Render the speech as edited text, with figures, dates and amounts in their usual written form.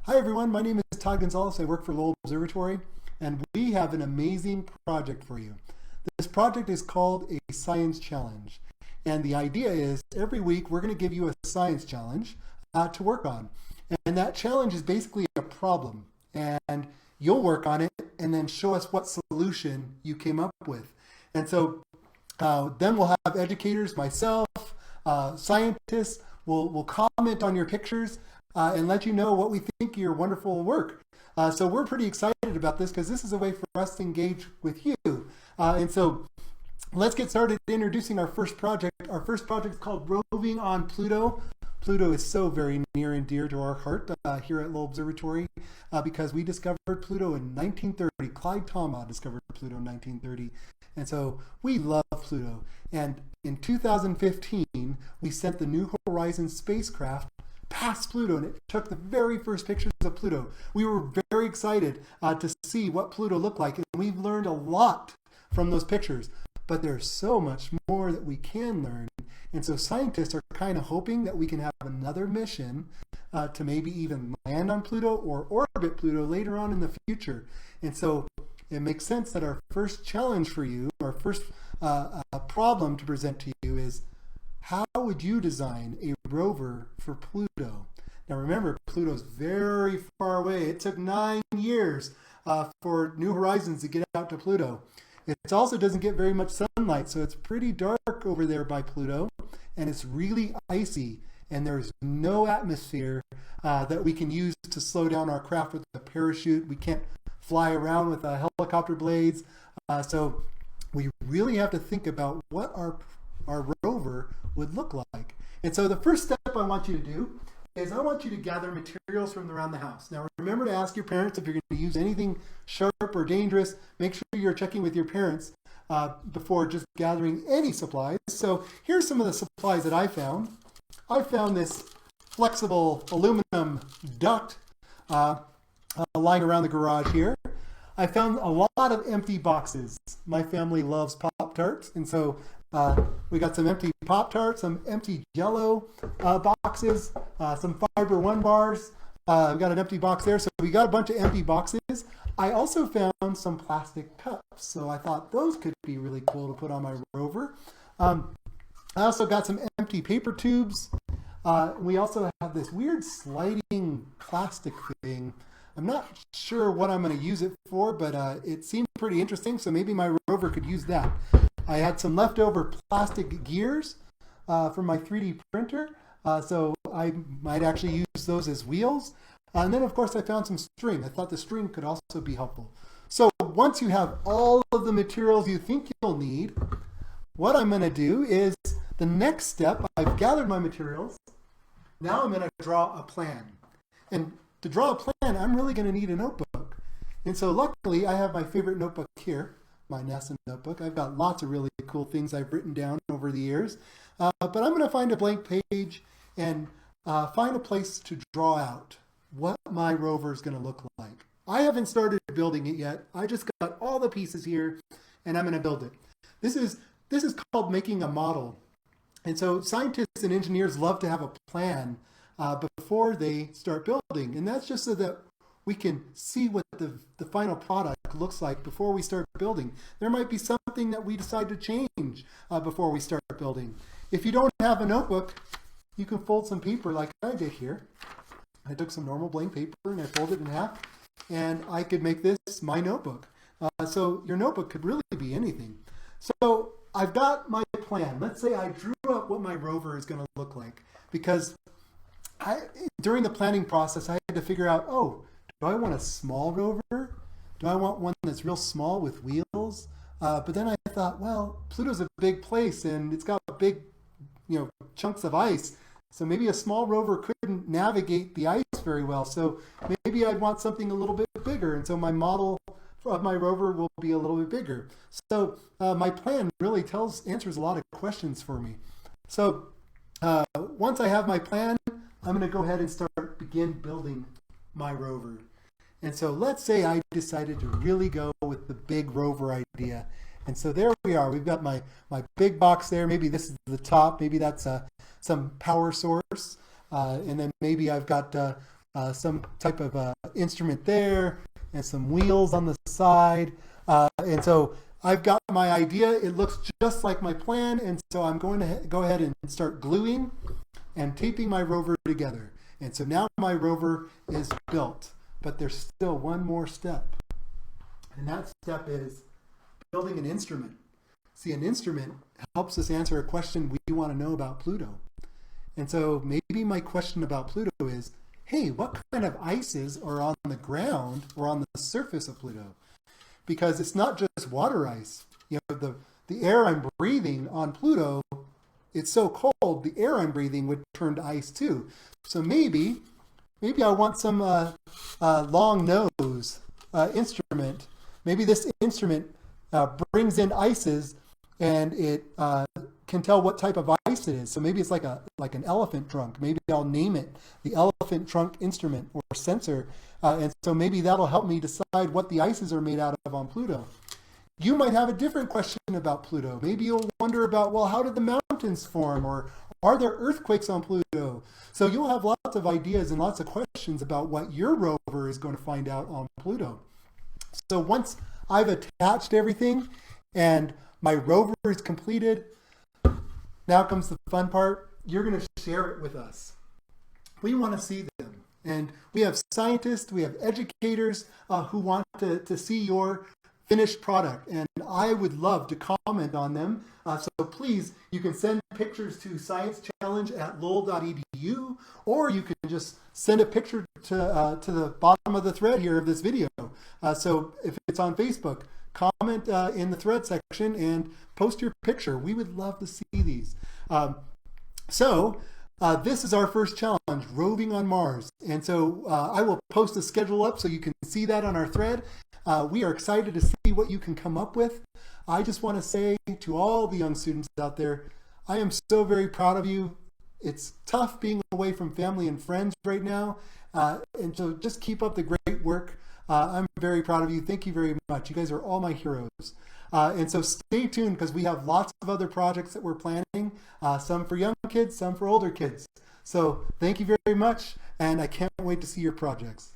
Hi everyone, my name is Todd Gonzalez. I work for Lowell Observatory, and we have an amazing project for you. This project is called a science challenge. And the idea is every week we're going to give you a science challenge to work on. And that challenge is basically a problem. And you'll work on it and then show us what solution you came up with. And so then we'll have educators, myself, scientists, will comment on your pictures and let you know what we think of your wonderful work. So we're pretty excited about this because this is a way for us to engage with you. And so let's get started introducing our first project. Our first project is called Roving on Pluto. Pluto is so very near and dear to our heart here at Lowell Observatory because we discovered Pluto in 1930. Clyde Tombaugh discovered Pluto in 1930. And so we love Pluto. And in 2015, we sent the New Horizons spacecraft past Pluto, and it took the very first pictures of Pluto. We were very excited to see what Pluto looked like, and we've learned a lot from those pictures. But there's so much more that we can learn. And so scientists are kind of hoping that we can have another mission to maybe even land on Pluto or orbit Pluto later on in the future. And so it makes sense that our first challenge for you, our first problem to present to you is, how would you design a rover for Pluto? Now remember, Pluto's very far away. It took 9 years for New Horizons to get out to Pluto. It also doesn't get very much sunlight, so it's pretty dark over there by Pluto, and it's really icy, and there's no atmosphere that we can use to slow down our craft with a parachute. We can't fly around with helicopter blades, so we really have to think about what our rover would look like. And so the first step I want you to do is I want you to gather materials from around the house. Now remember to ask your parents if you're going to use anything sharp or dangerous. Make sure you're checking with your parents before just gathering any supplies. So here's some of the supplies that I found. I found this flexible aluminum duct lying around the garage here. I found a lot of empty boxes. My family loves Pop-Tarts, and so we got some empty Pop-Tarts, some empty Jello boxes, some Fiber One bars. We got an empty box there, so we got a bunch of empty boxes. I also found some plastic cups, so I thought those could be really cool to put on my rover. I also got some empty paper tubes. We also have this weird sliding plastic thing. I'm not sure what I'm going to use it for, but it seemed pretty interesting, so maybe my rover could use that. I had some leftover plastic gears from my 3D printer, so I might actually use those as wheels. And then, of course, I found some string. I thought the string could also be helpful. So once you have all of the materials you think you'll need, what I'm going to do is the next step. I've gathered my materials. Now I'm going to draw a plan. And to draw a plan, I'm really going to need a notebook. And so luckily, I have my favorite notebook here, my NASA notebook. I've got lots of really cool things I've written down over the years. But I'm going to find a blank page and find a place to draw out what my rover is going to look like. I haven't started building it yet. I just got all the pieces here, and I'm going to build it. This is called making a model. And so scientists and engineers love to have a plan before they start building. And that's just so that we can see what the final product looks like before we start building. There might be something that we decide to change before we start building. If you don't have a notebook, you can fold some paper like I did here. I took some normal blank paper and I folded it in half, and I could make this my notebook. So your notebook could really be anything. So I've got my plan. Let's say I drew up what my rover is going to look like, because during the planning process, I had to figure out, do I want a small rover? Do I want one that's real small with wheels? But then I thought, well, Pluto's a big place and it's got big, chunks of ice. So maybe a small rover couldn't navigate the ice very well. So maybe I'd want something a little bit bigger. And so my model of my rover will be a little bit bigger. So my plan really answers a lot of questions for me. So once I have my plan, I'm going to go ahead and begin building my rover. And so let's say I decided to really go with the big rover idea. And so there we are. We've got my big box there. Maybe this is the top. Maybe that's some power source. And then maybe I've got some type of instrument there, and some wheels on the side. And so I've got my idea. It looks just like my plan, and so I'm going to go ahead and start gluing and taping my rover together. And so now my rover is built, but there's still one more step. And that step is building an instrument. See, an instrument helps us answer a question we want to know about Pluto. And so maybe my question about Pluto is, hey, what kind of ices are on the ground or on the surface of Pluto? Because it's not just water ice. You know, the air I'm breathing on Pluto, it's so cold, the air I'm breathing would turn to ice too. So maybe I want some long nose instrument. Maybe this instrument brings in ices, and it can tell what type of ice it is. So maybe it's like an elephant trunk. Maybe I'll name it the elephant trunk instrument or sensor. And so maybe that'll help me decide what the ices are made out of on Pluto. You might have a different question about Pluto. Maybe you'll wonder about, well, how did the mountains form? Or are there earthquakes on Pluto? So you'll have lots of ideas and lots of questions about what your rover is going to find out on Pluto. So once I've attached everything and my rover is completed, now comes the fun part. You're going to share it with us. We want to see them. And we have scientists, we have educators who want to see your finished product. And I would love to comment on them. So please, you can send pictures to sciencechallenge@lowell.edu, or you can just send a picture to the bottom of the thread here of this video. So if it's on Facebook, comment in the thread section and post your picture. We would love to see these. This is our first challenge, Roving on Mars. And so I will post a schedule up so you can see that on our thread. We are excited to see what you can come up with. I just want to say to all the young students out there, I am so very proud of you. It's tough being away from family and friends right now. And so just keep up the great work. I'm very proud of you. Thank you very much. You guys are all my heroes. And so stay tuned, because we have lots of other projects that we're planning, some for young kids, some for older kids. So thank you very much, and I can't wait to see your projects.